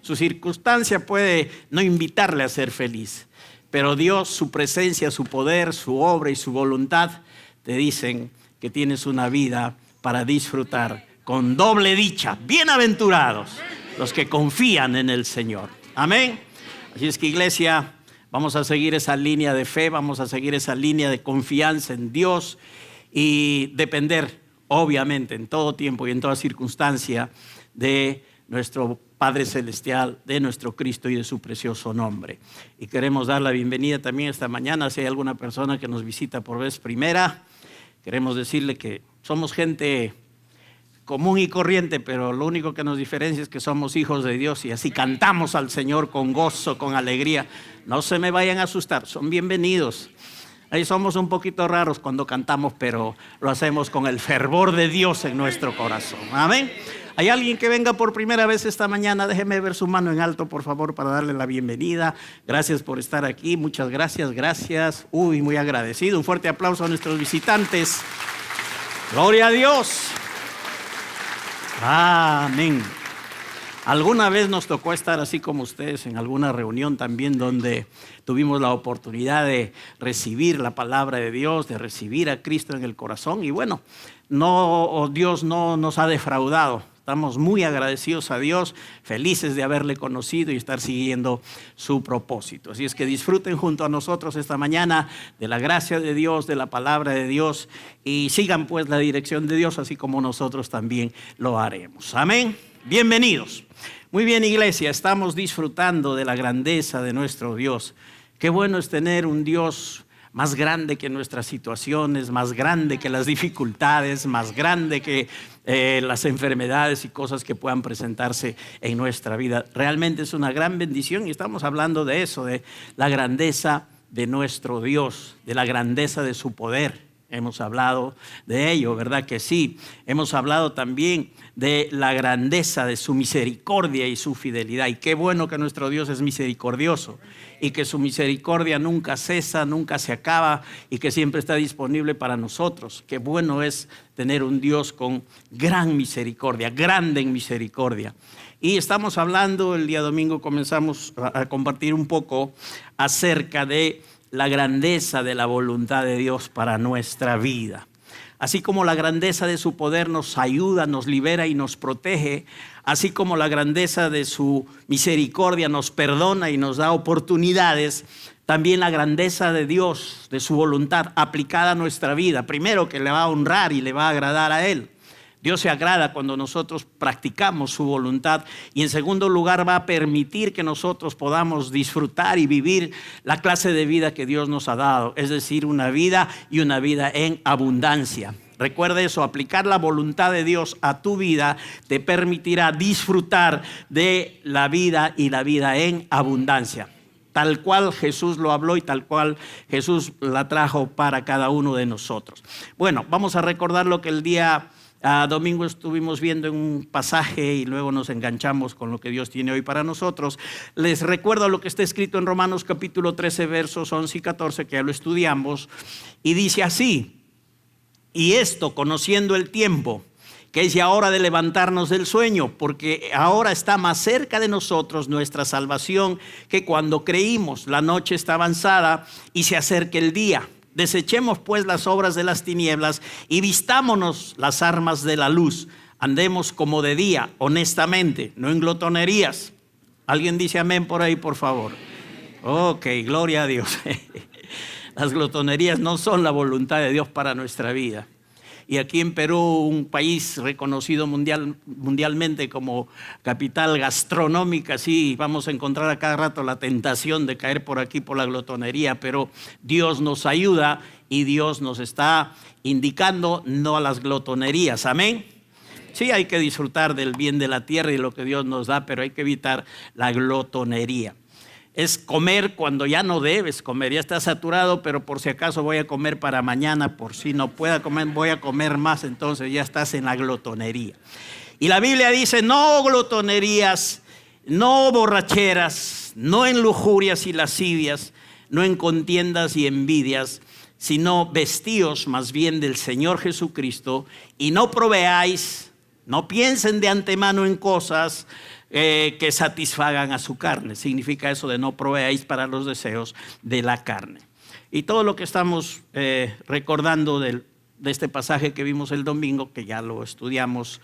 Su circunstancia puede no invitarle a ser feliz, pero Dios, su presencia, su poder, su obra y su voluntad te dicen que tienes una vida para disfrutar con doble dicha. Bienaventurados los que confían en el Señor. Amén. Así es que, iglesia, vamos a seguir esa línea de fe, vamos a seguir esa línea de confianza en Dios y depender, obviamente, en todo tiempo y en toda circunstancia de nuestro Padre Celestial, de nuestro Cristo y de su precioso nombre. Y queremos dar la bienvenida también esta mañana, si hay alguna persona que nos visita por vez primera, queremos decirle que somos gente común y corriente, pero lo único que nos diferencia es que somos hijos de Dios y así cantamos al Señor con gozo, con alegría. No se me vayan a asustar, son bienvenidos. Ahí somos un poquito raros cuando cantamos, pero lo hacemos con el fervor de Dios en nuestro corazón. Amén. ¿Hay alguien que venga por primera vez esta mañana? Déjeme ver su mano en alto, por favor, para darle la bienvenida. Gracias por estar aquí, muchas gracias, gracias. Muy agradecido. Un fuerte aplauso a nuestros visitantes. Gloria a Dios. Amén. Alguna vez nos tocó estar así como ustedes en alguna reunión también donde tuvimos la oportunidad de recibir la palabra de Dios, de recibir a Cristo en el corazón. Y bueno, Dios no nos ha defraudado. Estamos muy agradecidos a Dios, felices de haberle conocido y estar siguiendo su propósito. Así es que disfruten junto a nosotros esta mañana de la gracia de Dios, de la palabra de Dios y sigan pues la dirección de Dios así como nosotros también lo haremos. Amén. Bienvenidos. Muy bien, iglesia, estamos disfrutando de la grandeza de nuestro Dios. Qué bueno es tener un Dios más grande que nuestras situaciones, más grande que las dificultades, más grande que las enfermedades y cosas que puedan presentarse en nuestra vida. Realmente es una gran bendición y estamos hablando de eso, de la grandeza de nuestro Dios, de la grandeza de su poder. Hemos hablado de ello, ¿verdad que sí? Hemos hablado también de la grandeza de su misericordia y su fidelidad. Y qué bueno que nuestro Dios es misericordioso y que su misericordia nunca cesa, nunca se acaba y que siempre está disponible para nosotros. Qué bueno es tener un Dios con gran misericordia, grande en misericordia. Y estamos hablando, el día domingo comenzamos a compartir un poco acerca de la grandeza de la voluntad de Dios para nuestra vida. Así como la grandeza de su poder nos ayuda, nos libera y nos protege, así como la grandeza de su misericordia nos perdona y nos da oportunidades, también la grandeza de Dios, de su voluntad aplicada a nuestra vida. Primero, que le va a honrar y le va a agradar a Él. Dios se agrada cuando nosotros practicamos su voluntad y en segundo lugar va a permitir que nosotros podamos disfrutar y vivir la clase de vida que Dios nos ha dado, es decir, una vida y una vida en abundancia. Recuerda eso, aplicar la voluntad de Dios a tu vida te permitirá disfrutar de la vida y la vida en abundancia. Tal cual Jesús lo habló y tal cual Jesús la trajo para cada uno de nosotros. Bueno, vamos a recordar lo que el día domingo estuvimos viendo en un pasaje y luego nos enganchamos con lo que Dios tiene hoy para nosotros. Les recuerdo lo que está escrito en Romanos capítulo 13 versos 11 y 14 que ya lo estudiamos y dice así: y esto conociendo el tiempo, que es ya hora de levantarnos del sueño, porque ahora está más cerca de nosotros nuestra salvación que cuando creímos. La noche está avanzada y se acerca el día. Desechemos pues las obras de las tinieblas y vistámonos las armas de la luz. Andemos como de día, honestamente, no en glotonerías. ¿Alguien dice amén por ahí, por favor? Ok, gloria a Dios. Las glotonerías no son la voluntad de Dios para nuestra vida. Y aquí en Perú, un país reconocido mundialmente como capital gastronómica, sí, vamos a encontrar a cada rato la tentación de caer por aquí por la glotonería, pero Dios nos ayuda y Dios nos está indicando no a las glotonerías. Amén. Sí, hay que disfrutar del bien de la tierra y lo que Dios nos da, pero hay que evitar la glotonería. Es comer cuando ya no debes comer, ya estás saturado, pero por si acaso voy a comer para mañana, por si no pueda comer, voy a comer más, entonces ya estás en la glotonería. Y la Biblia dice: no glotonerías, no borracheras, no en lujurias y lascivias, no en contiendas y envidias, sino vestíos más bien del Señor Jesucristo y no proveáis No piensen de antemano en cosas que satisfagan a su carne. Significa eso de no proveáis para los deseos de la carne. Y todo lo que estamos recordando de este pasaje que vimos el domingo, que ya lo estudiamos,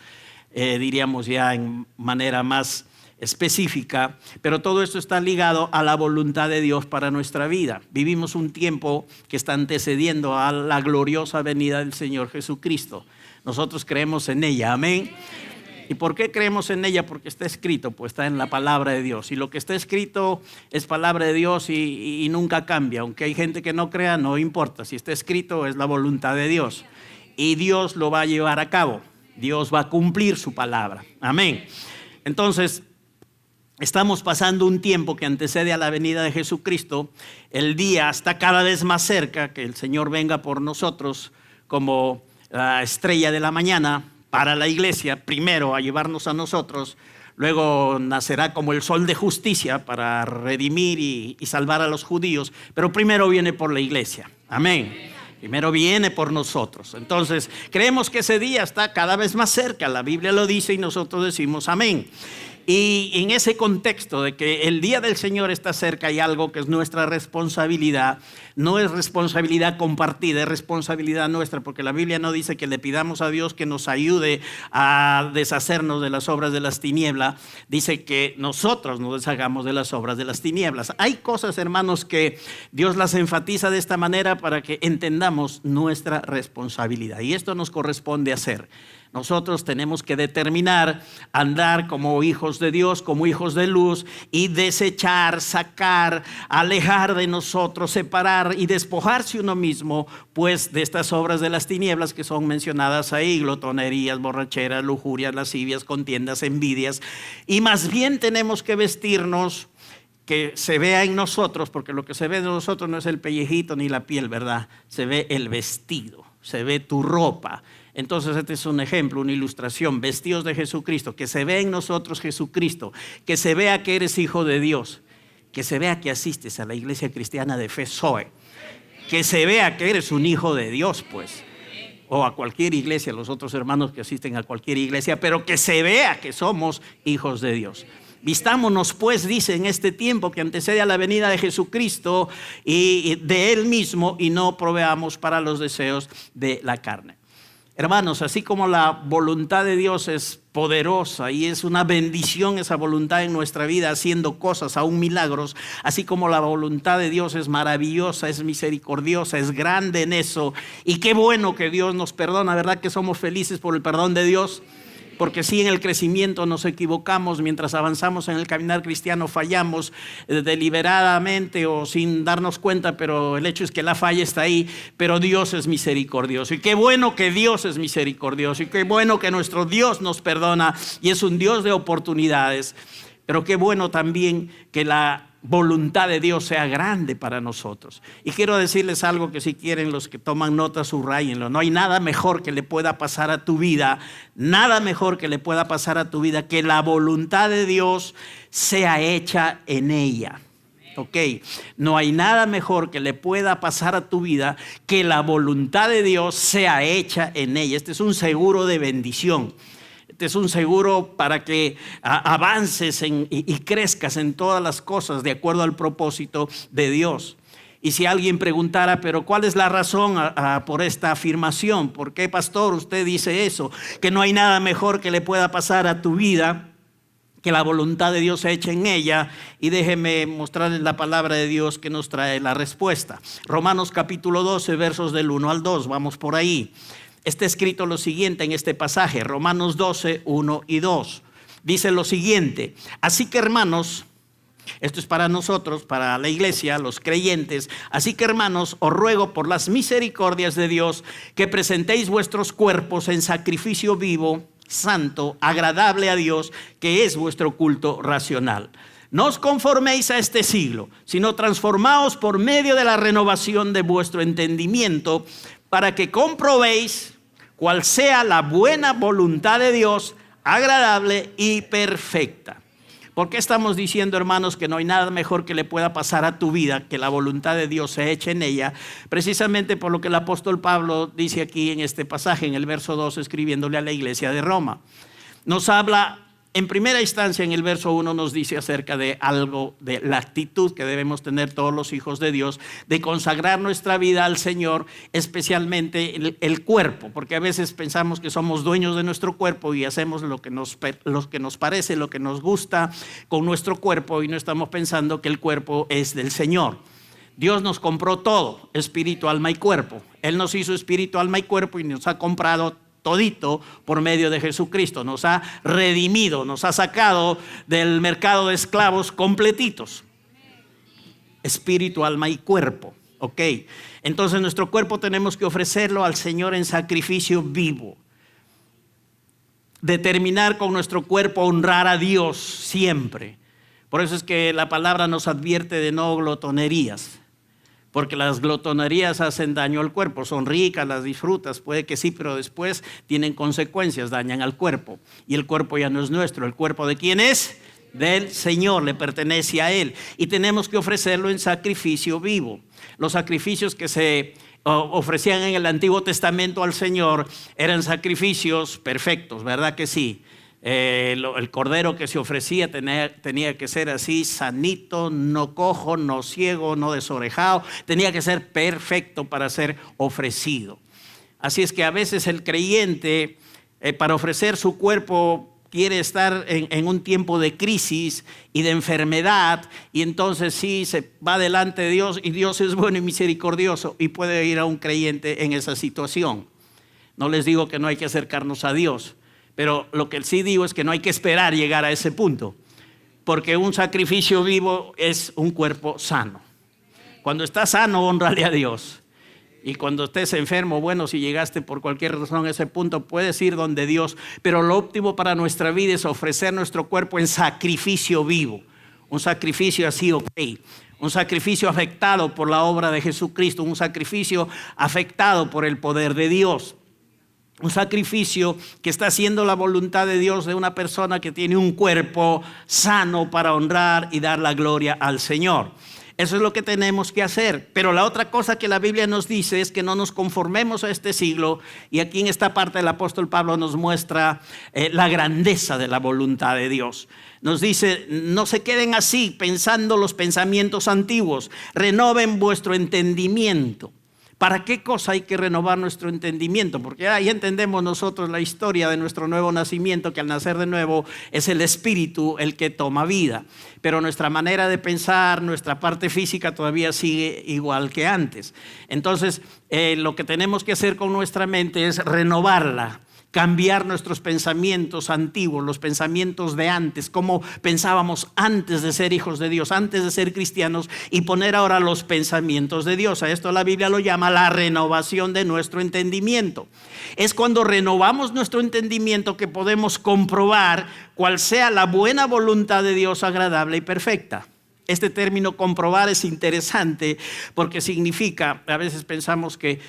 diríamos ya en manera más específica, pero todo esto está ligado a la voluntad de Dios para nuestra vida. Vivimos un tiempo que está antecediendo a la gloriosa venida del Señor Jesucristo. Nosotros creemos en ella, amén. ¿Y por qué creemos en ella? Porque está escrito, pues está en la palabra de Dios. Y lo que está escrito es palabra de Dios y nunca cambia. Aunque hay gente que no crea, no importa. Si está escrito, es la voluntad de Dios. Y Dios lo va a llevar a cabo. Dios va a cumplir su palabra. Amén. Entonces, estamos pasando un tiempo que antecede a la venida de Jesucristo. El día está cada vez más cerca que el Señor venga por nosotros como la estrella de la mañana para la iglesia, primero a llevarnos a nosotros, luego nacerá como el sol de justicia para redimir y salvar a los judíos, pero primero viene por la iglesia. Amén. Primero viene por nosotros. Entonces, creemos que ese día está cada vez más cerca. La Biblia lo dice y nosotros decimos amén. Y en ese contexto de que el día del Señor está cerca, hay algo que es nuestra responsabilidad. No es responsabilidad compartida, es responsabilidad nuestra, porque la Biblia no dice que le pidamos a Dios que nos ayude a deshacernos de las obras de las tinieblas. Dice que nosotros nos deshagamos de las obras de las tinieblas. Hay cosas, hermanos, que Dios las enfatiza de esta manera para que entendamos nuestra responsabilidad. Y esto nos corresponde hacer. Nosotros tenemos que determinar andar como hijos de Dios, como hijos de luz, y desechar, sacar, alejar de nosotros, separar y despojarse uno mismo, pues, de estas obras de las tinieblas que son mencionadas ahí: glotonerías, borracheras, lujurias, lascivias, contiendas, envidias. Y más bien tenemos que vestirnos que se vea en nosotros, porque lo que se ve de nosotros no es el pellejito ni la piel, ¿verdad? Se ve el vestido, se ve tu ropa. Entonces este es un ejemplo, una ilustración: vestidos de Jesucristo, que se vea en nosotros Jesucristo, que se vea que eres hijo de Dios, que se vea que asistes a la iglesia cristiana de fe Zoe, que se vea que eres un hijo de Dios, pues, o a cualquier iglesia, los otros hermanos que asisten a cualquier iglesia, pero que se vea que somos hijos de Dios. Vistámonos pues, dice, en este tiempo que antecede a la venida de Jesucristo y de Él mismo, y no proveamos para los deseos de la carne. Hermanos, así como la voluntad de Dios es poderosa y es una bendición esa voluntad en nuestra vida, haciendo cosas, aún milagros, así como la voluntad de Dios es maravillosa, es misericordiosa, es grande en eso. Y qué bueno que Dios nos perdona, ¿verdad? Que somos felices por el perdón de Dios. Porque sí, en el crecimiento nos equivocamos, mientras avanzamos en el caminar cristiano fallamos deliberadamente o sin darnos cuenta, pero el hecho es que la falla está ahí. Pero Dios es misericordioso, y qué bueno que Dios es misericordioso, y qué bueno que nuestro Dios nos perdona y es un Dios de oportunidades. Pero qué bueno también que la voluntad de Dios sea grande para nosotros. Y quiero decirles algo que, si quieren, los que toman nota, subrayenlo. No hay nada mejor que le pueda pasar a tu vida, nada mejor que le pueda pasar a tu vida, que la voluntad de Dios sea hecha en ella. Ok, no hay nada mejor que le pueda pasar a tu vida que la voluntad de Dios sea hecha en ella. Este es un seguro de bendición. Este es un seguro para que avances y crezcas en todas las cosas de acuerdo al propósito de Dios. Y si alguien preguntara, pero ¿cuál es la razón por esta afirmación? ¿Por qué, pastor, usted dice eso? Que no hay nada mejor que le pueda pasar a tu vida que la voluntad de Dios se eche en ella. Y déjeme mostrarles la palabra de Dios que nos trae la respuesta. Romanos capítulo 12, versos del 1 al 2. Vamos por ahí. Está escrito lo siguiente en este pasaje, Romanos 12, 1 y 2. Dice lo siguiente: así que, hermanos, esto es para nosotros, para la iglesia, los creyentes. Así que, hermanos, os ruego por las misericordias de Dios que presentéis vuestros cuerpos en sacrificio vivo, santo, agradable a Dios, que es vuestro culto racional. No os conforméis a este siglo, sino transformaos por medio de la renovación de vuestro entendimiento, para que comprobéis cuál sea la buena voluntad de Dios, agradable y perfecta. ¿Por qué estamos diciendo, hermanos, que no hay nada mejor que le pueda pasar a tu vida que la voluntad de Dios se eche en ella? Precisamente por lo que el apóstol Pablo dice aquí en este pasaje, en el verso 2, escribiéndole a la iglesia de Roma. nos habla, en primera instancia en el verso 1 nos dice acerca de algo, de la actitud que debemos tener todos los hijos de Dios, de consagrar nuestra vida al Señor, especialmente el cuerpo, porque a veces pensamos que somos dueños de nuestro cuerpo y hacemos lo que nos parece, lo que nos gusta con nuestro cuerpo, y no estamos pensando que el cuerpo es del Señor. Dios nos compró todo, espíritu, alma y cuerpo. Él nos hizo espíritu, alma y cuerpo y nos ha comprado todito por medio de Jesucristo. Nos ha redimido, nos ha sacado del mercado de esclavos completitos. Espíritu, alma y cuerpo. Ok. Entonces nuestro cuerpo tenemos que ofrecerlo al Señor en sacrificio vivo. Determinar con nuestro cuerpo honrar a Dios siempre. Por eso es que la palabra nos advierte de no glotonerías. Porque las glotonerías hacen daño al cuerpo. Son ricas, las disfrutas, puede que sí, pero después tienen consecuencias, dañan al cuerpo. Y el cuerpo ya no es nuestro. ¿El cuerpo de quién es? Del Señor, le pertenece a Él. Y tenemos que ofrecerlo en sacrificio vivo. Los sacrificios que se ofrecían en el Antiguo Testamento al Señor eran sacrificios perfectos, ¿verdad que sí? El cordero que se ofrecía tenía que ser así, sanito, no cojo, no ciego, no desorejado. Tenía que ser perfecto para ser ofrecido. Así es que a veces el creyente, para ofrecer su cuerpo, quiere estar en un tiempo de crisis y de enfermedad, y entonces sí se va delante de Dios, y Dios es bueno y misericordioso, y puede ir a un creyente en esa situación. No les digo que no hay que acercarnos a Dios, pero lo que sí digo es que no hay que esperar llegar a ese punto, porque un sacrificio vivo es un cuerpo sano. Cuando estás sano, hónrale a Dios. Y cuando estés enfermo, bueno, si llegaste por cualquier razón a ese punto, puedes ir donde Dios. Pero lo óptimo para nuestra vida es ofrecer nuestro cuerpo en sacrificio vivo. Un sacrificio así, ok. Un sacrificio afectado por la obra de Jesucristo. Un sacrificio afectado por el poder de Dios. Un sacrificio que está haciendo la voluntad de Dios de una persona que tiene un cuerpo sano para honrar y dar la gloria al Señor. Eso es lo que tenemos que hacer. Pero la otra cosa que la Biblia nos dice es que no nos conformemos a este siglo. Y aquí en esta parte el apóstol Pablo nos muestra la grandeza de la voluntad de Dios. Nos dice, no se queden así pensando los pensamientos antiguos. Renoven vuestro entendimiento. ¿Para qué cosa hay que renovar nuestro entendimiento? Porque ahí entendemos nosotros la historia de nuestro nuevo nacimiento, que al nacer de nuevo es el Espíritu el que toma vida. Pero nuestra manera de pensar, nuestra parte física todavía sigue igual que antes. Entonces, lo que tenemos que hacer con nuestra mente es renovarla. Cambiar nuestros pensamientos antiguos, los pensamientos de antes, cómo pensábamos antes de ser hijos de Dios, antes de ser cristianos, y poner ahora los pensamientos de Dios. A esto la Biblia lo llama la renovación de nuestro entendimiento. Es cuando renovamos nuestro entendimiento que podemos comprobar cuál sea la buena voluntad de Dios, agradable y perfecta. Este término comprobar es interesante porque significa, a veces pensamos que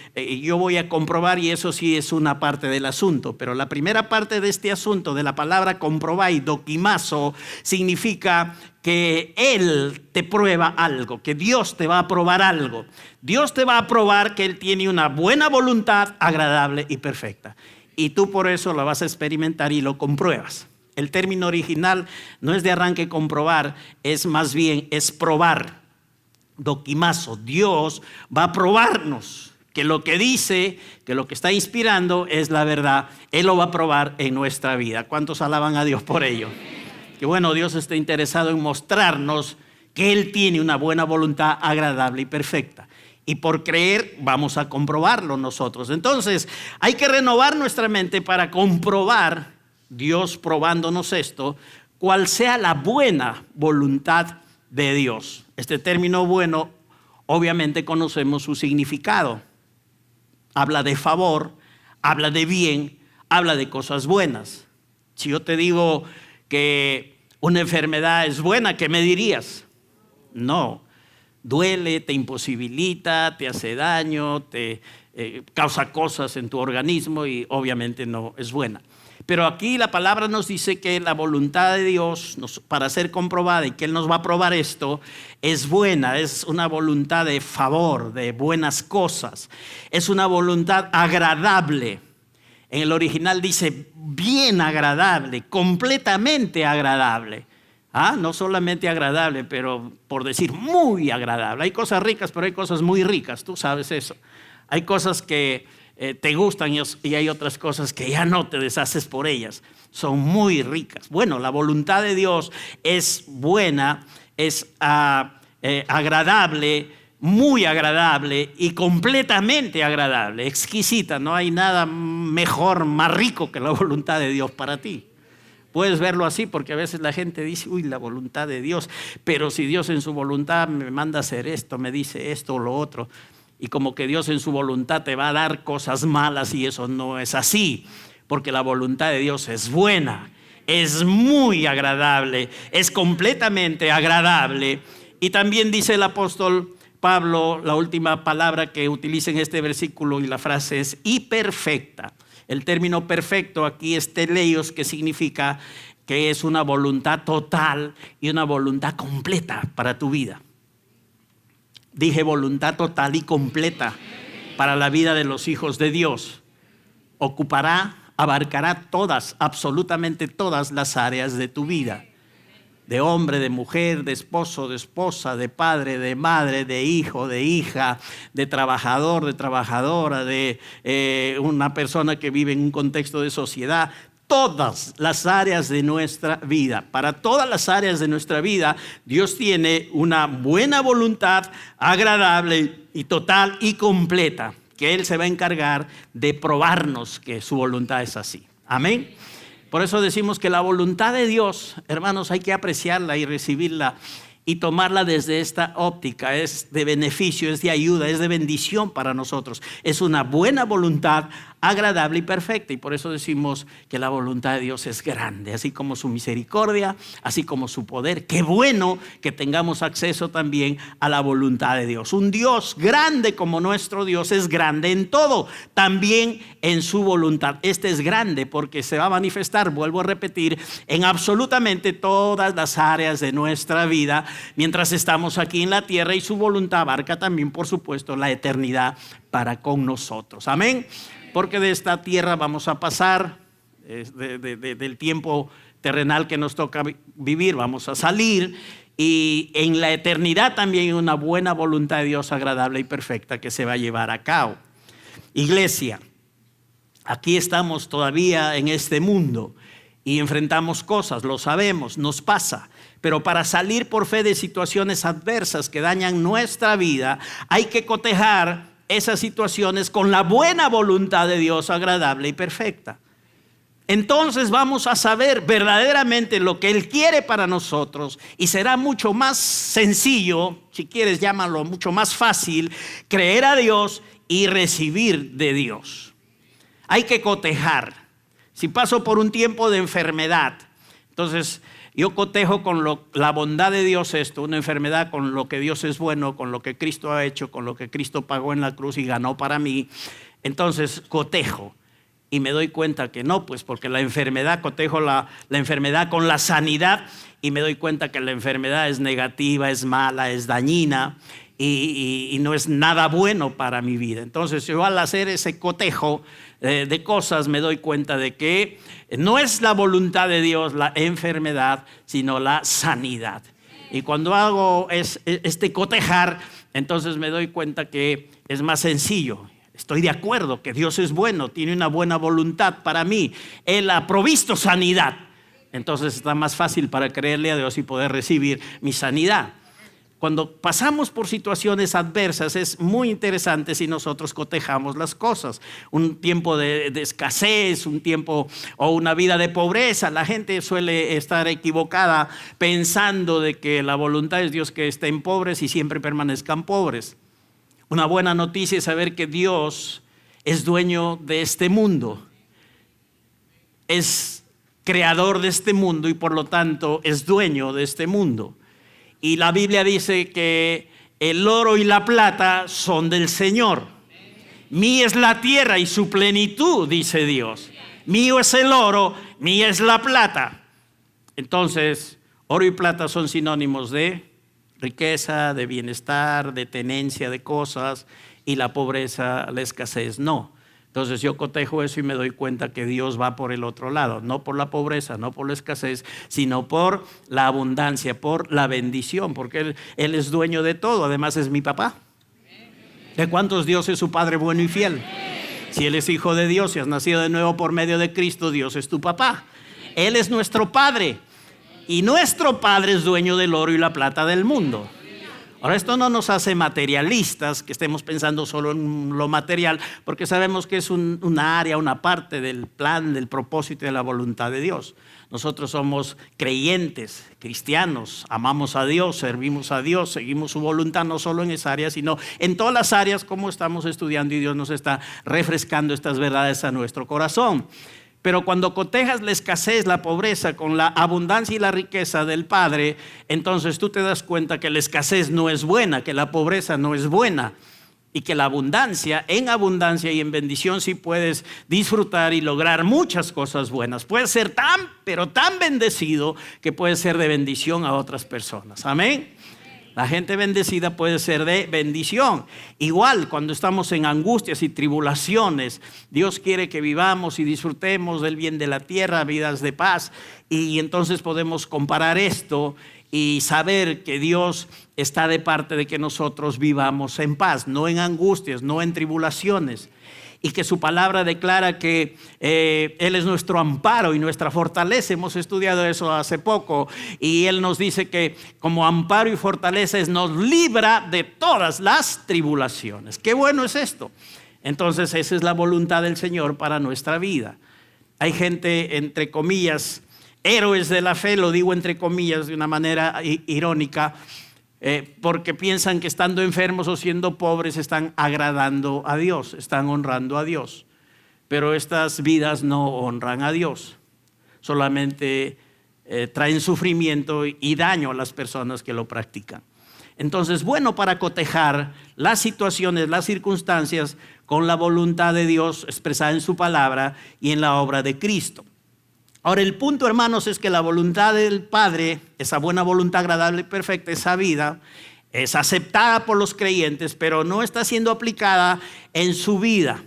yo voy a comprobar y eso sí es una parte del asunto, pero la primera parte de este asunto de la palabra comprobai, dokimazo, significa que Él te prueba algo, que Dios te va a probar algo. Dios te va a probar que Él tiene una buena voluntad, agradable y perfecta. Y tú por eso la vas a experimentar y lo compruebas. El término original no es de arranque comprobar, es más bien es probar. Dokimazo, Dios va a probarnos que lo que dice, que lo que está inspirando es la verdad. Él lo va a probar en nuestra vida. ¿Cuántos alaban a Dios por ello? Que bueno, Dios está interesado en mostrarnos que Él tiene una buena voluntad agradable y perfecta. Y por creer vamos a comprobarlo nosotros. Entonces hay que renovar nuestra mente para comprobar, Dios probándonos esto, cuál sea la buena voluntad de Dios. Este término bueno, obviamente conocemos su significado. Habla de favor, habla de bien, habla de cosas buenas. Si yo te digo que una enfermedad es buena, ¿qué me dirías? No, duele, te imposibilita, te hace daño, te causa cosas en tu organismo y obviamente no es buena. Pero aquí la palabra nos dice que la voluntad de Dios para ser comprobada y que Él nos va a probar esto es buena, es una voluntad de favor, de buenas cosas, es una voluntad agradable. En el original dice bien agradable, completamente agradable. No solamente agradable, pero por decir muy agradable. Hay cosas ricas, pero hay cosas muy ricas, tú sabes eso. Hay cosas que te gustan y hay otras cosas que ya no te deshaces por ellas. Son muy ricas. Bueno, la voluntad de Dios es buena, es agradable, muy agradable y completamente agradable, exquisita. No hay nada mejor, más rico que la voluntad de Dios para ti. Puedes verlo así porque a veces la gente dice, uy, la voluntad de Dios, pero si Dios en su voluntad me manda a hacer esto, me dice esto o lo otro, y como que Dios en su voluntad te va a dar cosas malas y eso no es así, porque la voluntad de Dios es buena, es muy agradable, es completamente agradable. Y también dice el apóstol Pablo, la última palabra que utiliza en este versículo y la frase es y perfecta. El término perfecto aquí es teleios, que significa que es una voluntad total y una voluntad completa para tu vida. Dije voluntad total y completa para la vida de los hijos de Dios. Abarcará todas, absolutamente todas las áreas de tu vida. De hombre, de mujer, de esposo, de esposa, de padre, de madre, de hijo, de hija, de trabajador, de trabajadora, de una persona que vive en un contexto de sociedad. Todas las áreas de nuestra vida, para todas las áreas de nuestra vida, Dios tiene una buena voluntad, agradable y total y completa, que Él se va a encargar de probarnos que su voluntad es así. Amén. Por eso decimos que la voluntad de Dios, hermanos, hay que apreciarla y recibirla y tomarla desde esta óptica. Es de beneficio, es de ayuda, es de bendición para nosotros. Es una buena voluntad, agradable y perfecta. Y por eso decimos que la voluntad de Dios es grande, así como su misericordia, así como su poder. Qué bueno que tengamos acceso también a la voluntad de Dios. Un Dios grande como nuestro Dios es grande en todo, también en su voluntad. Este es grande porque se va a manifestar, vuelvo a repetir, en absolutamente todas las áreas de nuestra vida mientras estamos aquí en la tierra, y su voluntad abarca también, por supuesto, la eternidad para con nosotros. Amén. Porque de esta tierra vamos a pasar, del tiempo terrenal que nos toca vivir, vamos a salir, y en la eternidad también hay una buena voluntad de Dios agradable y perfecta que se va a llevar a cabo. Iglesia, aquí estamos todavía en este mundo y enfrentamos cosas, lo sabemos, nos pasa. Pero para salir por fe de situaciones adversas que dañan nuestra vida, hay que cotejar esas situaciones con la buena voluntad de Dios agradable y perfecta. Entonces vamos a saber verdaderamente lo que Él quiere para nosotros, y será mucho más sencillo, si quieres llámalo mucho más fácil, creer a Dios y recibir de Dios. Hay que cotejar. Si paso por un tiempo de enfermedad, entonces yo cotejo con la bondad de Dios una enfermedad, con lo que Dios es bueno, con lo que Cristo ha hecho, con lo que Cristo pagó en la cruz y ganó para mí. Entonces cotejo y me doy cuenta que no, pues porque la enfermedad, cotejo la enfermedad con la sanidad y me doy cuenta que la enfermedad es negativa, es mala, es dañina y no es nada bueno para mi vida. Entonces yo, al hacer ese cotejo de cosas, me doy cuenta de que no es la voluntad de Dios la enfermedad, sino la sanidad. Y cuando hago este cotejar, entonces me doy cuenta que es más sencillo. Estoy de acuerdo que Dios es bueno, tiene una buena voluntad para mí. Él ha provisto sanidad. Entonces está más fácil para creerle a Dios y poder recibir mi sanidad. Cuando pasamos por situaciones adversas, es muy interesante si nosotros cotejamos las cosas. Un tiempo de escasez, un tiempo o una vida de pobreza. La gente suele estar equivocada pensando de que la voluntad es Dios que estén pobres y siempre permanezcan pobres. Una buena noticia es saber que Dios es dueño de este mundo. Es creador de este mundo y por lo tanto es dueño de este mundo. Y la Biblia dice que el oro y la plata son del Señor. Mía es la tierra y su plenitud, dice Dios. Mío es el oro, mía es la plata. Entonces, oro y plata son sinónimos de riqueza, de bienestar, de tenencia de cosas, y la pobreza, la escasez, no. Entonces yo cotejo eso y me doy cuenta que Dios va por el otro lado, no por la pobreza, no por la escasez, sino por la abundancia, por la bendición, porque Él es dueño de todo, además es mi papá. ¿De cuántos Dios es su Padre bueno y fiel? Si Él es hijo de Dios y has nacido de nuevo por medio de Cristo, Dios es tu papá. Él es nuestro Padre y nuestro Padre es dueño del oro y la plata del mundo. Ahora, esto no nos hace materialistas, que estemos pensando solo en lo material, porque sabemos que es una área, una parte del plan, del propósito y de la voluntad de Dios. Nosotros somos creyentes, cristianos, amamos a Dios, servimos a Dios, seguimos su voluntad, no solo en esa área, sino en todas las áreas como estamos estudiando, y Dios nos está refrescando estas verdades a nuestro corazón. Pero cuando cotejas la escasez, la pobreza con la abundancia y la riqueza del Padre, entonces tú te das cuenta que la escasez no es buena, que la pobreza no es buena, y que la abundancia y en bendición sí puedes disfrutar y lograr muchas cosas buenas. Puedes ser pero tan bendecido que puedes ser de bendición a otras personas. Amén. La gente bendecida puede ser de bendición. Igual cuando estamos en angustias y tribulaciones, Dios quiere que vivamos y disfrutemos del bien de la tierra, vidas de paz. Y entonces podemos comparar esto y saber que Dios está de parte de que nosotros vivamos en paz, no en angustias, no en tribulaciones. Y que su palabra declara que Él es nuestro amparo y nuestra fortaleza. Hemos estudiado eso hace poco. Y Él nos dice que como amparo y fortaleza nos libra de todas las tribulaciones. Qué bueno es esto. Entonces esa es la voluntad del Señor para nuestra vida. Hay gente, entre comillas, héroes de la fe, lo digo entre comillas de una manera irónica, porque piensan que estando enfermos o siendo pobres están agradando a Dios, están honrando a Dios. Pero estas vidas no honran a Dios, solamente traen sufrimiento y daño a las personas que lo practican. Entonces, bueno, para cotejar las situaciones, las circunstancias con la voluntad de Dios expresada en su palabra y en la obra de Cristo. Ahora, el punto, hermanos, es que la voluntad del Padre, esa buena voluntad agradable y perfecta, esa vida, es aceptada por los creyentes, pero no está siendo aplicada en su vida.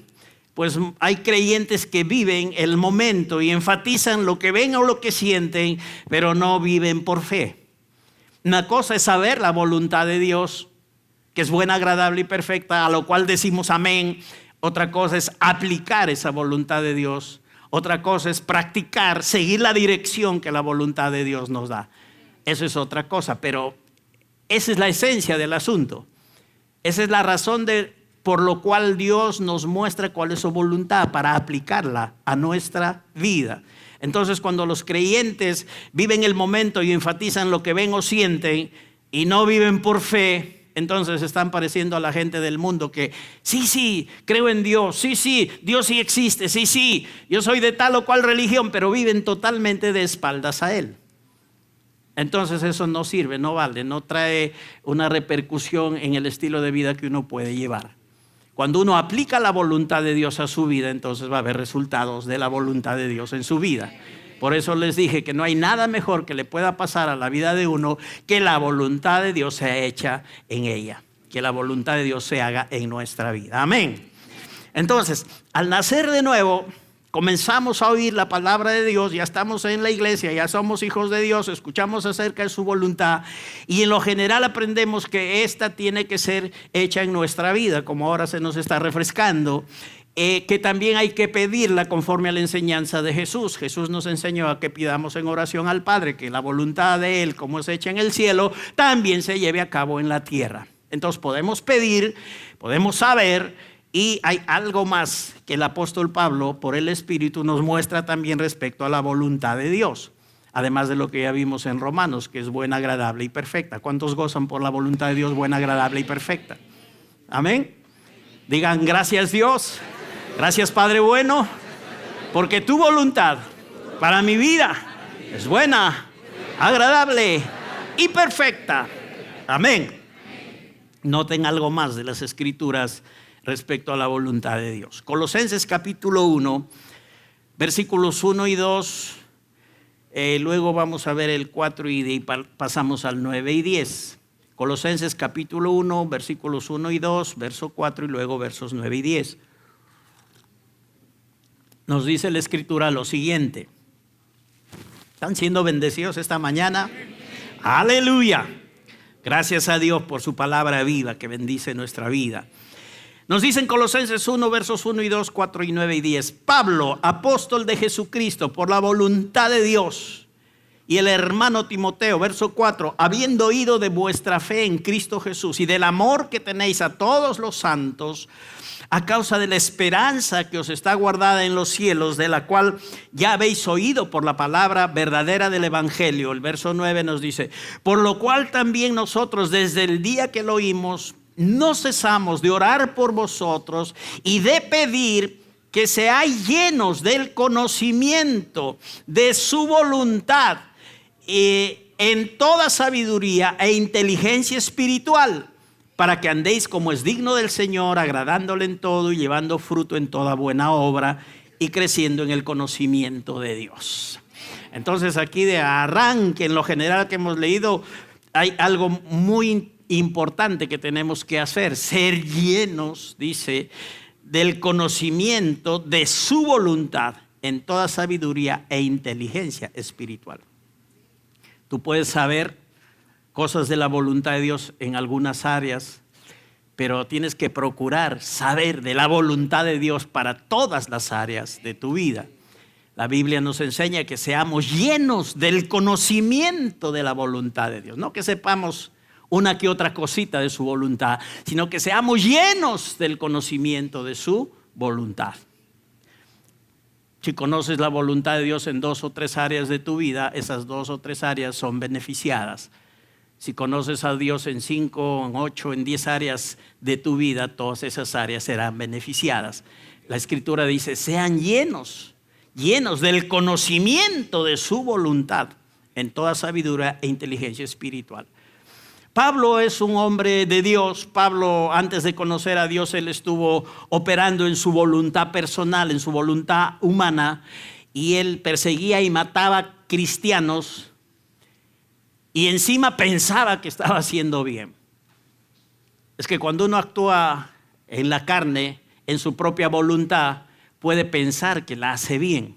Pues hay creyentes que viven el momento y enfatizan lo que ven o lo que sienten, pero no viven por fe. Una cosa es saber la voluntad de Dios, que es buena, agradable y perfecta, a lo cual decimos amén. Otra cosa es aplicar esa voluntad de Dios. Otra cosa es practicar, seguir la dirección que la voluntad de Dios nos da. Eso es otra cosa, pero esa es la esencia del asunto. Esa es la razón por lo cual Dios nos muestra cuál es su voluntad para aplicarla a nuestra vida. Entonces, cuando los creyentes viven el momento y enfatizan lo que ven o sienten y no viven por fe, entonces están pareciendo a la gente del mundo que sí, creo en Dios, sí, Dios sí existe, sí, yo soy de tal o cual religión, pero viven totalmente de espaldas a Él. Entonces eso no sirve, no vale, no trae una repercusión en el estilo de vida que uno puede llevar. Cuando uno aplica la voluntad de Dios a su vida, entonces va a haber resultados de la voluntad de Dios en su vida. Por eso les dije que no hay nada mejor que le pueda pasar a la vida de uno que la voluntad de Dios sea hecha en ella, que la voluntad de Dios se haga en nuestra vida. Amén. Entonces, al nacer de nuevo, comenzamos a oír la palabra de Dios, ya estamos en la iglesia, ya somos hijos de Dios, escuchamos acerca de su voluntad y en lo general aprendemos que esta tiene que ser hecha en nuestra vida, como ahora se nos está refrescando. Que también hay que pedirla conforme a la enseñanza de Jesús. Jesús nos enseñó a que pidamos en oración al Padre que la voluntad de Él, como es hecha en el cielo, también se lleve a cabo en la tierra. Entonces podemos pedir, podemos saber, y hay algo más que el apóstol Pablo, por el Espíritu, nos muestra también respecto a la voluntad de Dios. Además de lo que ya vimos en Romanos, que es buena, agradable y perfecta. ¿Cuántos gozan por la voluntad de Dios buena, agradable y perfecta? Amén. Digan gracias Dios. Gracias Padre bueno, porque tu voluntad para mi vida es buena, agradable y perfecta. Amén. Noten algo más de las Escrituras respecto a la voluntad de Dios. Colosenses capítulo 1, versículos 1 y 2. Luego vamos a ver el 4 y pasamos al 9 y 10. Colosenses capítulo 1, versículos 1 y 2, verso 4 y luego versos 9 y 10. nos dice la Escritura lo siguiente. ¿Están siendo bendecidos esta mañana? ¡Aleluya! Gracias a Dios por su palabra viva que bendice nuestra vida. Nos dice en Colosenses 1, versos 1 y 2, 4 y 9 y 10. Pablo, apóstol de Jesucristo, por la voluntad de Dios. Y el hermano Timoteo, verso 4, habiendo oído de vuestra fe en Cristo Jesús y del amor que tenéis a todos los santos, a causa de la esperanza que os está guardada en los cielos, de la cual ya habéis oído por la palabra verdadera del evangelio. El verso 9 nos dice, por lo cual también nosotros desde el día que lo oímos, no cesamos de orar por vosotros y de pedir que seáis llenos del conocimiento de su voluntad en toda sabiduría e inteligencia espiritual, para que andéis como es digno del Señor, agradándole en todo y llevando fruto en toda buena obra y creciendo en el conocimiento de Dios. Entonces aquí de arranque, en lo general que hemos leído, hay algo muy importante que tenemos que hacer: ser llenos, dice, del conocimiento de su voluntad en toda sabiduría e inteligencia espiritual. Tú puedes saber cosas de la voluntad de Dios en algunas áreas, pero tienes que procurar saber de la voluntad de Dios para todas las áreas de tu vida. La Biblia nos enseña que seamos llenos del conocimiento de la voluntad de Dios, no que sepamos una que otra cosita de su voluntad, sino que seamos llenos del conocimiento de su voluntad. Si conoces la voluntad de Dios en 2 o 3 áreas de tu vida, esas 2 o 3 áreas son beneficiadas. Si conoces a Dios en 5, en 8, en 10 áreas de tu vida, todas esas áreas serán beneficiadas. La Escritura dice, sean llenos del conocimiento de su voluntad en toda sabiduría e inteligencia espiritual. Pablo es un hombre de Dios. Pablo, antes de conocer a Dios, él estuvo operando en su voluntad personal, en su voluntad humana, y él perseguía y mataba cristianos y encima pensaba que estaba haciendo bien. Es que cuando uno actúa en la carne, en su propia voluntad, puede pensar que la hace bien,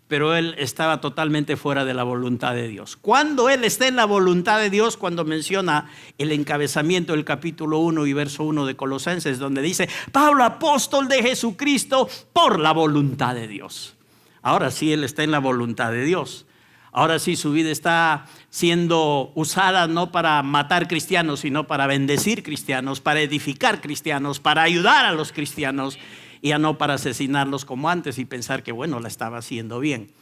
pero él estaba totalmente fuera de la voluntad de Dios. Cuando él está en la voluntad de Dios, cuando menciona el encabezamiento del capítulo 1 y verso 1 de Colosenses, donde dice, Pablo, apóstol de Jesucristo, por la voluntad de Dios. Ahora sí, él está en la voluntad de Dios. Ahora sí, su vida está siendo usada no para matar cristianos, sino para bendecir cristianos, para edificar cristianos, para ayudar a los cristianos, y ya no para asesinarlos como antes y pensar que bueno, la estaba haciendo bien.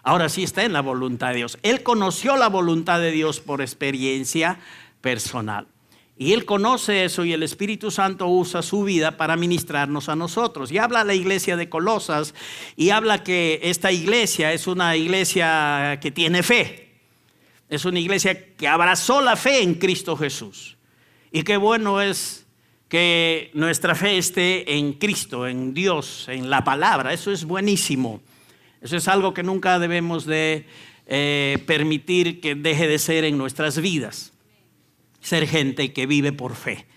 Ahora sí está en la voluntad de Dios. Él conoció la voluntad de Dios por experiencia personal. Y él conoce eso, y el Espíritu Santo usa su vida para ministrarnos a nosotros. Y habla la iglesia de Colosas, y habla que esta iglesia es una iglesia que tiene fe. Es una iglesia que abrazó la fe en Cristo Jesús. Y qué bueno es que nuestra fe esté en Cristo, en Dios, en la palabra. Eso es buenísimo. Eso es algo que nunca debemos de permitir que deje de ser en nuestras vidas. Ser gente que vive por fe.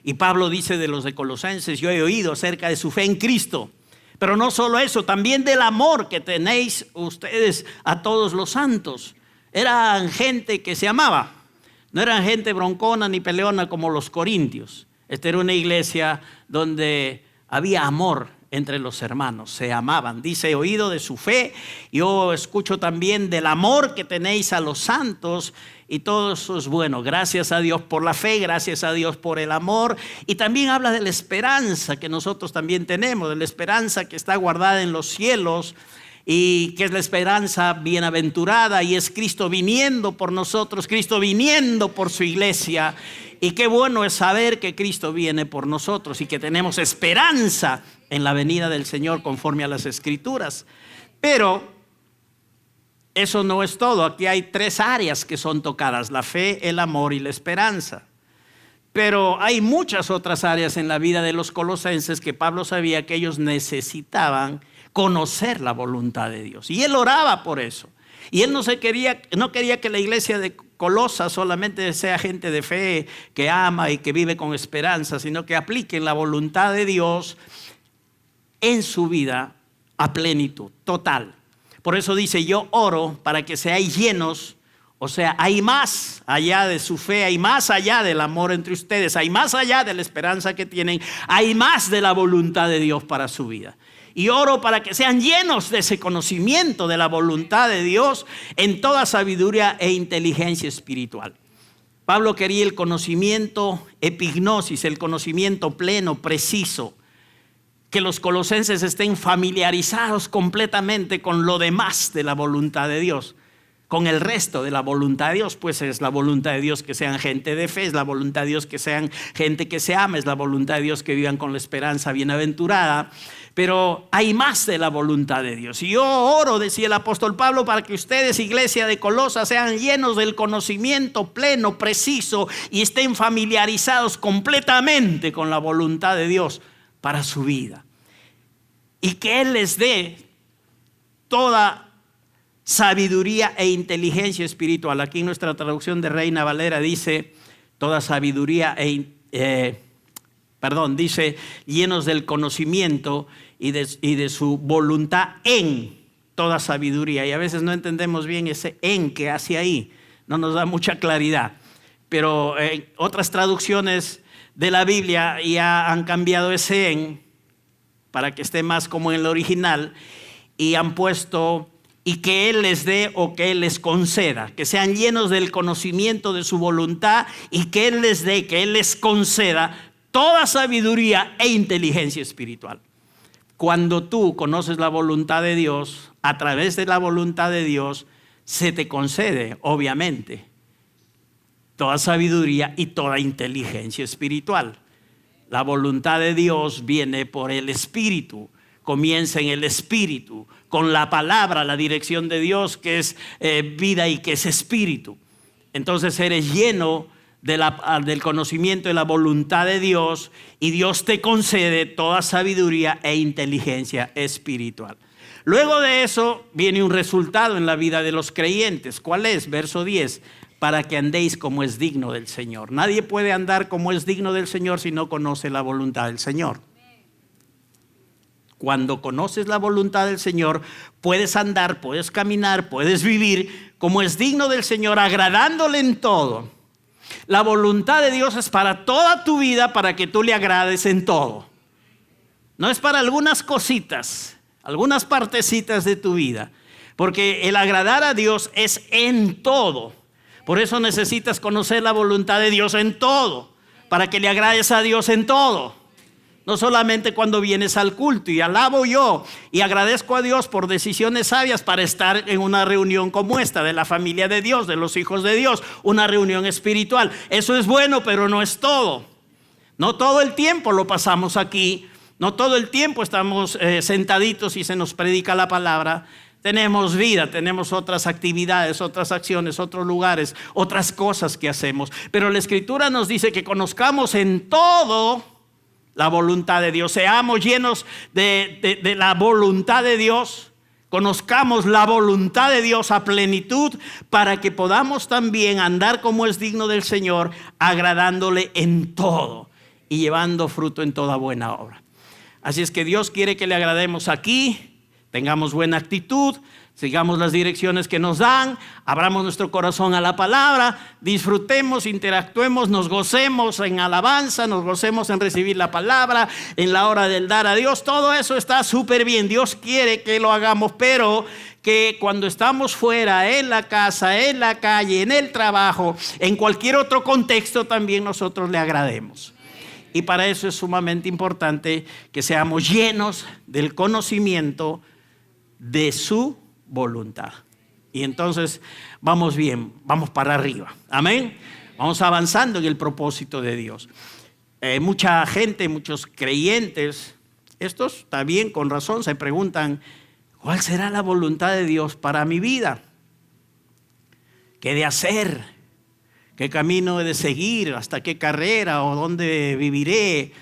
Y Pablo dice de los de Colosenses, yo he oído acerca de su fe en Cristo. Pero no solo eso, también del amor que tenéis ustedes a todos los santos. Eran gente que se amaba. No eran gente broncona ni peleona como los corintios. Esta era una iglesia donde había amor entre los hermanos, se amaban. Dice, he oído de su fe, yo escucho también del amor que tenéis a los santos, y todo eso es bueno. Gracias a Dios por la fe, gracias a Dios por el amor. Y también habla de la esperanza que nosotros también tenemos, de la esperanza que está guardada en los cielos, y que es la esperanza bienaventurada, y es Cristo viniendo por nosotros, Cristo viniendo por su iglesia. Y qué bueno es saber que Cristo viene por nosotros y que tenemos esperanza en la venida del Señor conforme a las Escrituras. Pero eso no es todo. Aquí hay 3 áreas que son tocadas: la fe, el amor y la esperanza. Pero hay muchas otras áreas en la vida de los colosenses que Pablo sabía que ellos necesitaban conocer la voluntad de Dios. Y él oraba por eso. Y él no quería que la iglesia de Colosas solamente sea gente de fe que ama y que vive con esperanza, sino que apliquen la voluntad de Dios en su vida a plenitud, total. Por eso dice, yo oro para que seáis llenos. O sea, hay más allá de su fe, hay más allá del amor entre ustedes, hay más allá de la esperanza que tienen, hay más de la voluntad de Dios para su vida. Y oro para que sean llenos de ese conocimiento de la voluntad de Dios en toda sabiduría e inteligencia espiritual. Pablo quería el conocimiento epignosis, el conocimiento pleno, preciso. Que los colosenses estén familiarizados completamente con lo demás de la voluntad de Dios. Con el resto de la voluntad de Dios, pues es la voluntad de Dios que sean gente de fe, es la voluntad de Dios que sean gente que se ama, es la voluntad de Dios que vivan con la esperanza bienaventurada. Pero hay más de la voluntad de Dios. Y yo oro, decía el apóstol Pablo, para que ustedes, iglesia de Colosas, sean llenos del conocimiento pleno, preciso, y estén familiarizados completamente con la voluntad de Dios para su vida. Y que Él les dé toda sabiduría e inteligencia espiritual. Aquí en nuestra traducción de Reina Valera dice toda sabiduría dice llenos del conocimiento y de su voluntad en toda sabiduría. Y a veces no entendemos bien ese en que hace ahí, no nos da mucha claridad. Pero otras traducciones de la Biblia ya han cambiado ese en para que esté más como en el original y han puesto y que Él les dé o que Él les conceda, que sean llenos del conocimiento de su voluntad y que Él les dé, que Él les conceda toda sabiduría e inteligencia espiritual. Cuando tú conoces la voluntad de Dios, a través de la voluntad de Dios, se te concede, obviamente, toda sabiduría y toda inteligencia espiritual. La voluntad de Dios viene por el Espíritu, comienza en el Espíritu, con la palabra, la dirección de Dios que es vida y que es Espíritu. Entonces eres lleno del conocimiento de la voluntad de Dios y Dios te concede toda sabiduría e inteligencia espiritual. Luego de eso viene un resultado en la vida de los creyentes. ¿Cuál es? Verso 10. Para que andéis como es digno del Señor. Nadie puede andar como es digno del Señor si no conoce la voluntad del Señor. Cuando conoces la voluntad del Señor, puedes andar, puedes caminar, puedes vivir como es digno del Señor, agradándole en todo. La voluntad de Dios es para toda tu vida, para que tú le agrades en todo. No es para algunas cositas, algunas partecitas de tu vida, porque el agradar a Dios es en todo. Por eso necesitas conocer la voluntad de Dios en todo, para que le agrades a Dios en todo. No solamente cuando vienes al culto, y alabo yo y agradezco a Dios por decisiones sabias para estar en una reunión como esta, de la familia de Dios, de los hijos de Dios, una reunión espiritual. Eso es bueno, pero no es todo. No todo el tiempo lo pasamos aquí, no todo el tiempo estamos sentaditos y se nos predica la palabra. Tenemos vida, tenemos otras actividades, otras acciones, otros lugares, otras cosas que hacemos. Pero la Escritura nos dice que conozcamos en todo la voluntad de Dios. Seamos llenos de la voluntad de Dios. Conozcamos la voluntad de Dios a plenitud para que podamos también andar como es digno del Señor, agradándole en todo y llevando fruto en toda buena obra. Así es que Dios quiere que le agrademos aquí. Tengamos buena actitud, sigamos las direcciones que nos dan, abramos nuestro corazón a la palabra, disfrutemos, interactuemos, nos gocemos en alabanza, nos gocemos en recibir la palabra, en la hora del dar a Dios. Todo eso está súper bien. Dios quiere que lo hagamos, pero que cuando estamos fuera, en la casa, en la calle, en el trabajo, en cualquier otro contexto, también nosotros le agrademos. Y para eso es sumamente importante que seamos llenos del conocimiento de su voluntad. Y entonces vamos bien, vamos para arriba. Amén. Vamos avanzando en el propósito de Dios. Mucha gente, muchos creyentes, estos está bien, con razón, se preguntan: ¿cuál será la voluntad de Dios para mi vida? ¿Qué he de hacer? ¿Qué camino he de seguir? ¿Hasta qué carrera o dónde viviré?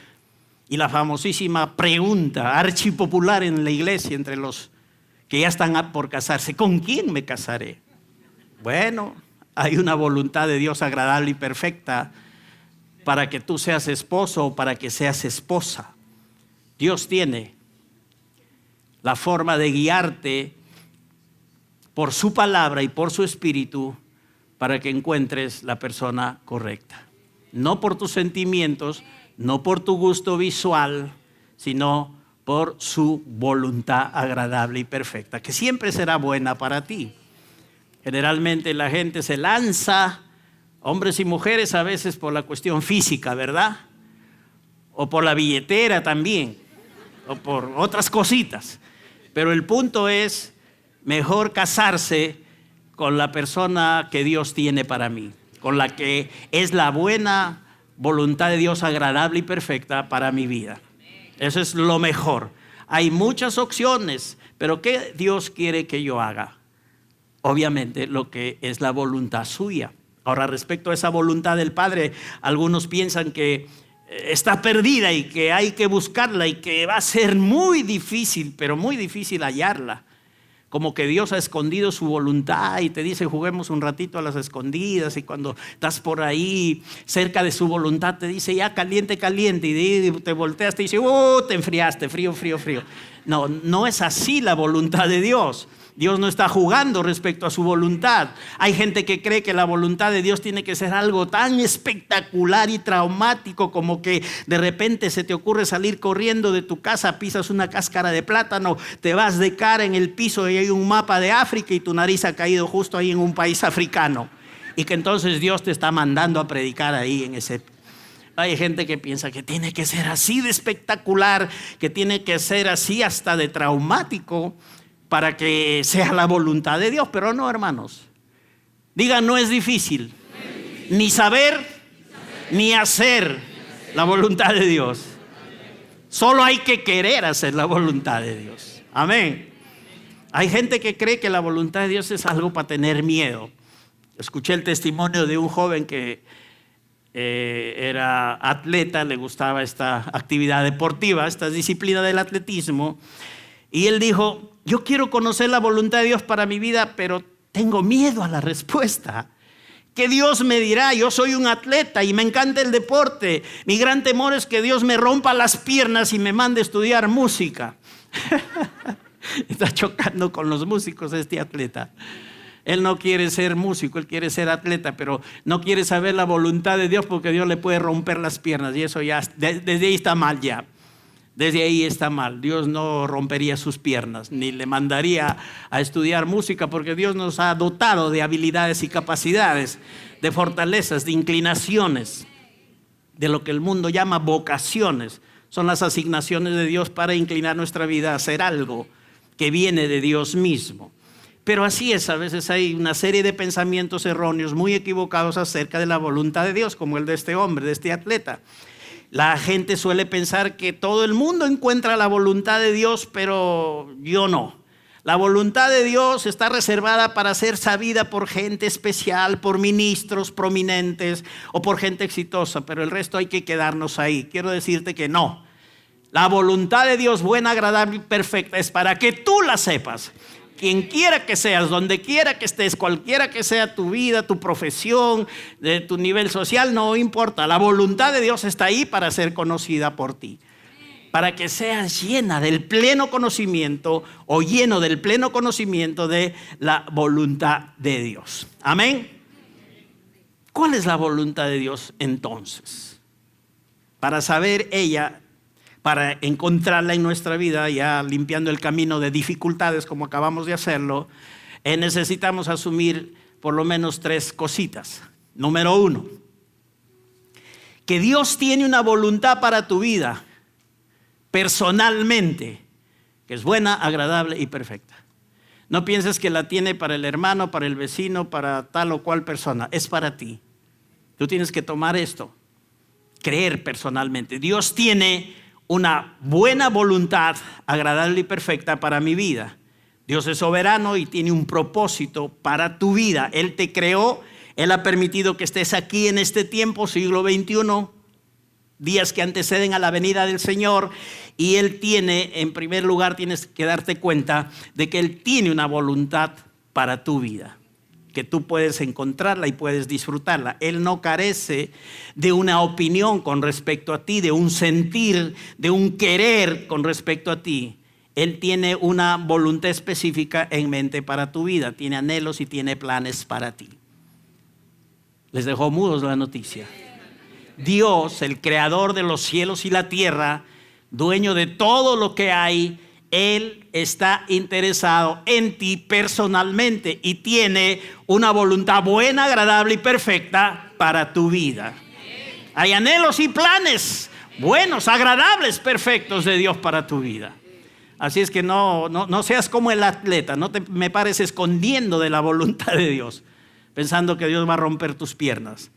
Y la famosísima pregunta archipopular en la iglesia entre los que ya están por casarse: ¿con quién me casaré? Bueno, hay una voluntad de Dios agradable y perfecta para que tú seas esposo o para que seas esposa. Dios tiene la forma de guiarte por su palabra y por su espíritu para que encuentres la persona correcta. No por tus sentimientos, no por tu gusto visual, sino por su voluntad agradable y perfecta, que siempre será buena para ti. Generalmente la gente se lanza, hombres y mujeres, a veces por la cuestión física, ¿verdad? O por la billetera también, o por otras cositas. Pero el punto es, mejor casarse con la persona que Dios tiene para mí, con la que es la buena voluntad de Dios agradable y perfecta para mi vida. Eso es lo mejor. Hay muchas opciones, pero ¿qué Dios quiere que yo haga? Obviamente lo que es la voluntad suya. Ahora, respecto a esa voluntad del Padre, algunos piensan que está perdida y que hay que buscarla y que va a ser muy difícil, pero muy difícil hallarla. Como que Dios ha escondido su voluntad y te dice juguemos un ratito a las escondidas, y cuando estás por ahí cerca de su voluntad te dice ya caliente, caliente, y te volteas, te dice te enfriaste, frío, frío, frío. No, no es así la voluntad de Dios. Dios no está jugando respecto a su voluntad. Hay gente que cree que la voluntad de Dios tiene que ser algo tan espectacular y traumático como que de repente se te ocurre salir corriendo de tu casa, pisas una cáscara de plátano, te vas de cara en el piso y hay un mapa de África y tu nariz ha caído justo ahí en un país africano. Y que entonces Dios te está mandando a predicar ahí en ese. Hay gente que piensa que tiene que ser así de espectacular, que tiene que ser así hasta de traumático para que sea la voluntad de Dios, pero no, hermanos. Digan, no es difícil, ni saber, ni hacer la voluntad de Dios. Solo hay que querer hacer la voluntad de Dios. Amén. Hay gente que cree que la voluntad de Dios es algo para tener miedo. Escuché el testimonio de un joven que era atleta, le gustaba esta actividad deportiva, esta disciplina del atletismo. Y él dijo, yo quiero conocer la voluntad de Dios para mi vida, pero tengo miedo a la respuesta. ¿Qué Dios me dirá? Yo soy un atleta y me encanta el deporte. Mi gran temor es que Dios me rompa las piernas y me mande a estudiar música. Está chocando con los músicos este atleta. Él no quiere ser músico, él quiere ser atleta, pero no quiere saber la voluntad de Dios porque Dios le puede romper las piernas y eso ya, desde ahí está mal ya. Desde ahí está mal. Dios no rompería sus piernas, ni le mandaría a estudiar música, porque Dios nos ha dotado de habilidades y capacidades, de fortalezas, de inclinaciones, de lo que el mundo llama vocaciones. Son las asignaciones de Dios para inclinar nuestra vida a hacer algo que viene de Dios mismo. Pero así es, a veces hay una serie de pensamientos erróneos, muy equivocados acerca de la voluntad de Dios, como el de este hombre, de este atleta. La gente suele pensar que todo el mundo encuentra la voluntad de Dios, pero yo no. La voluntad de Dios está reservada para ser sabida por gente especial, por ministros prominentes o por gente exitosa, pero el resto hay que quedarnos ahí. Quiero decirte que no. La voluntad de Dios, buena, agradable y perfecta, es para que tú la sepas. Quien quiera que seas, donde quiera que estés, cualquiera que sea tu vida, tu profesión, de tu nivel social, no importa. La voluntad de Dios está ahí para ser conocida por ti. Para que seas llena del pleno conocimiento o lleno del pleno conocimiento de la voluntad de Dios. Amén. ¿Cuál es la voluntad de Dios entonces? Para saber ella, para encontrarla en nuestra vida, ya limpiando el camino de dificultades como acabamos de hacerlo, necesitamos asumir por lo menos 3 cositas. Número 1, que Dios tiene una voluntad para tu vida personalmente, que es buena, agradable y perfecta. No pienses que la tiene para el hermano, para el vecino, para tal o cual persona. Es para ti. Tú tienes que tomar esto, creer personalmente. Dios tiene una buena voluntad agradable y perfecta para mi vida. Dios es soberano y tiene un propósito para tu vida. Él te creó, Él ha permitido que estés aquí en este tiempo, siglo XXI, días que anteceden a la venida del Señor, y Él tiene, en primer lugar, tienes que darte cuenta de que Él tiene una voluntad para tu vida, que tú puedes encontrarla y puedes disfrutarla. Él no carece de una opinión con respecto a ti, de un sentir, de un querer con respecto a ti. Él tiene una voluntad específica en mente para tu vida. Tiene anhelos y tiene planes para ti. Les dejó mudos la noticia. Dios, el creador de los cielos y la tierra, dueño de todo lo que hay, Él está interesado en ti personalmente y tiene una voluntad buena, agradable y perfecta para tu vida. Hay anhelos y planes buenos, agradables, perfectos de Dios para tu vida. Así es que no seas como el atleta, no me pares escondiendo de la voluntad de Dios, pensando que Dios va a romper tus piernas.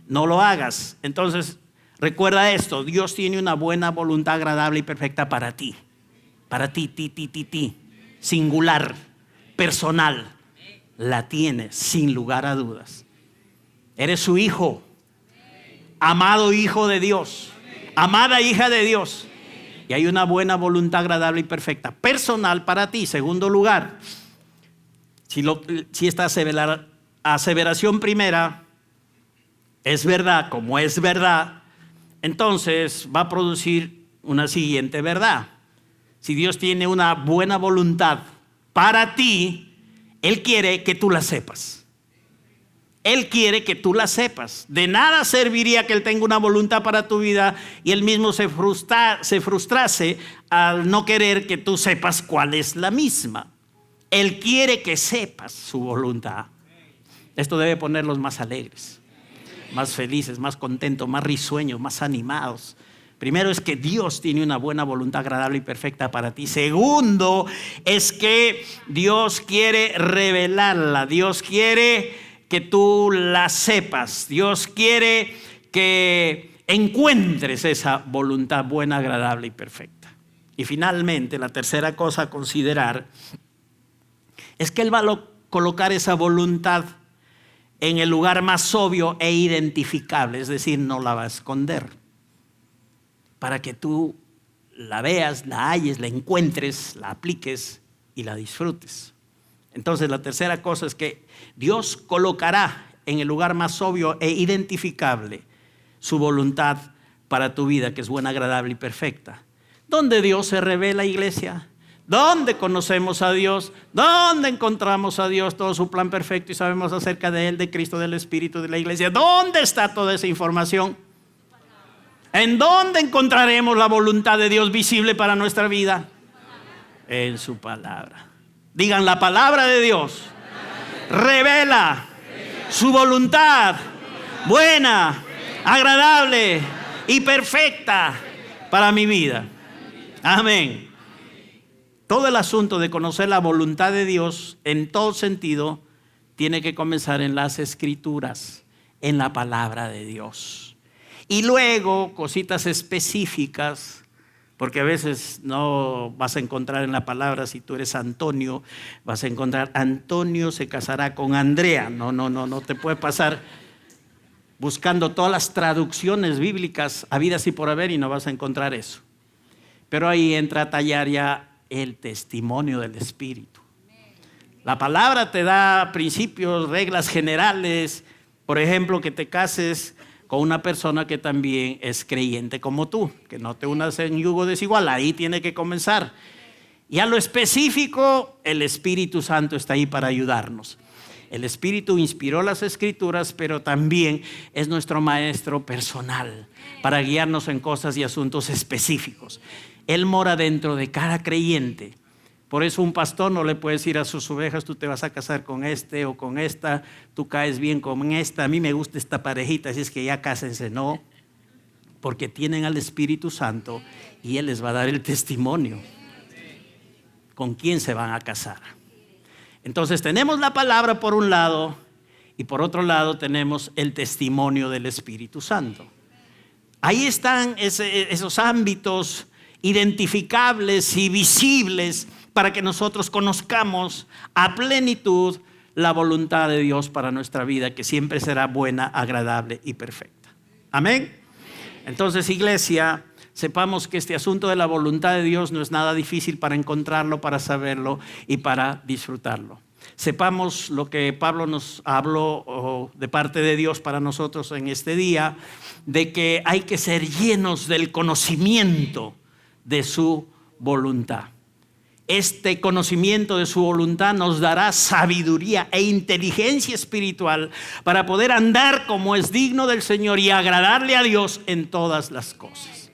No lo hagas. Entonces, recuerda esto: Dios tiene una buena voluntad agradable y perfecta para ti. Para ti, singular, personal. La tienes sin lugar a dudas. Eres su hijo, amado hijo de Dios, amada hija de Dios. Y hay una buena voluntad agradable y perfecta, personal para ti. Segundo lugar, si esta aseveración primera es verdad, como es verdad, entonces va a producir una siguiente verdad. Si Dios tiene una buena voluntad para ti, Él quiere que tú la sepas. Él quiere que tú la sepas. De nada serviría que Él tenga una voluntad para tu vida y Él mismo se frustrase al no querer que tú sepas cuál es la misma. Él quiere que sepas su voluntad. Esto debe ponerlos más alegres, más felices, más contentos, más risueños, más animados. Primero es que Dios tiene una buena voluntad agradable y perfecta para ti. Segundo es que Dios quiere revelarla. Dios quiere que tú la sepas. Dios quiere que encuentres esa voluntad buena, agradable y perfecta. Y finalmente, la tercera cosa a considerar es que Él va a colocar esa voluntad en el lugar más obvio e identificable. Es decir, no la va a esconder, para que tú la veas, la halles, la encuentres, la apliques y la disfrutes. Entonces, la tercera cosa es que Dios colocará en el lugar más obvio e identificable su voluntad para tu vida, que es buena, agradable y perfecta. ¿Dónde Dios se revela, iglesia? ¿Dónde conocemos a Dios? ¿Dónde encontramos a Dios, todo su plan perfecto y sabemos acerca de Él, de Cristo, del Espíritu, de la iglesia? ¿Dónde está toda esa información? ¿En dónde encontraremos la voluntad de Dios visible para nuestra vida? En su palabra. Digan: la palabra de Dios revela su voluntad buena, agradable y perfecta para mi vida. Amén. Todo el asunto de conocer la voluntad de Dios en todo sentido tiene que comenzar en las Escrituras, en la palabra de Dios. Y luego cositas específicas, porque a veces no vas a encontrar en la palabra. Si tú eres Antonio, vas a encontrar: Antonio se casará con Andrea. No te puede pasar buscando todas las traducciones bíblicas habidas y por haber y no vas a encontrar eso. Pero ahí entra a tallar ya el testimonio del Espíritu. La palabra te da principios, reglas generales. Por ejemplo, que te cases con una persona que también es creyente como tú, que no te unas en yugo desigual. Ahí tiene que comenzar. Y a lo específico, el Espíritu Santo está ahí para ayudarnos. El Espíritu inspiró las Escrituras, pero también es nuestro maestro personal para guiarnos en cosas y asuntos específicos. Él mora dentro de cada creyente. Por eso un pastor no le puede decir a sus ovejas: tú te vas a casar con este o con esta, tú caes bien con esta, a mí me gusta esta parejita, así es que ya cásense. No, porque tienen al Espíritu Santo y Él les va a dar el testimonio con quién se van a casar. Entonces tenemos la palabra por un lado y por otro lado tenemos el testimonio del Espíritu Santo. Ahí están esos ámbitos identificables y visibles para que nosotros conozcamos a plenitud la voluntad de Dios para nuestra vida, que siempre será buena, agradable y perfecta. Amén. Entonces, iglesia, sepamos que este asunto de la voluntad de Dios no es nada difícil para encontrarlo, para saberlo y para disfrutarlo. Sepamos lo que Pablo nos habló de parte de Dios para nosotros en este día, de que hay que ser llenos del conocimiento de su voluntad. Este conocimiento de su voluntad nos dará sabiduría e inteligencia espiritual para poder andar como es digno del Señor y agradarle a Dios en todas las cosas.